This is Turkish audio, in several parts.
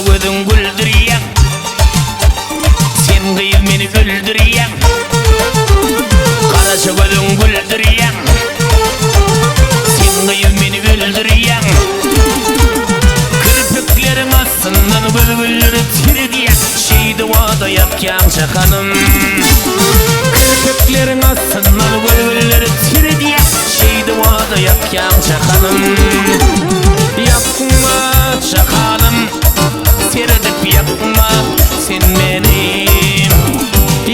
gözün güldürýän, sen gyýyp meni güldürýän. Karaşa gözün güldürýän, sen gyýyp meni güldürýän. Kirpiklerin astyndan bülbülleri tiridýän, şeýdi wada ýapýan çakanım. Kirpiklerin astyndan bülbülleri tiridýän, şeýdi wada ýapýan çakanım. Yapma çakanım, serdip yapma sen benim.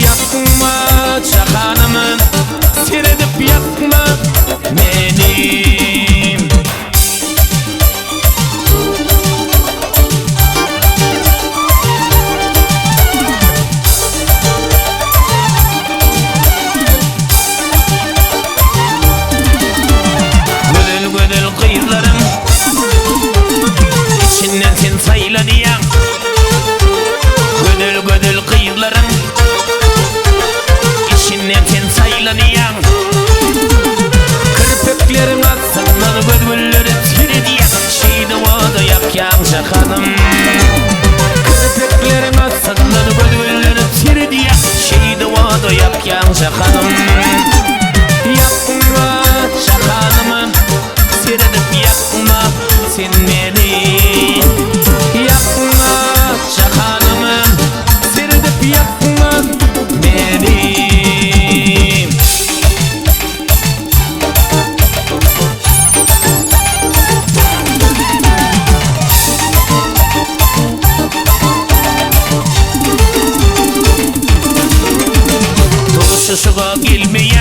Yapma çakanım, serdip yapma benim. Gödel gödel kıyılarım, İçinden sen sayılanıyan. Gödel gödel kıyılarım, İçinden sen sayılanıyan. Kirpiklerin astyndan bülbülleri tiridýän, şeýdi wada ýapýan çakanım. Kirpiklerin astyndan bülbülleri tiridýän, şeýdi wada ýapýan çakanım. Yapma çakanım, serdip yapma sen meni. Yapma çakanım, serdip yapma beni. Turşuşuğa gelmeýän,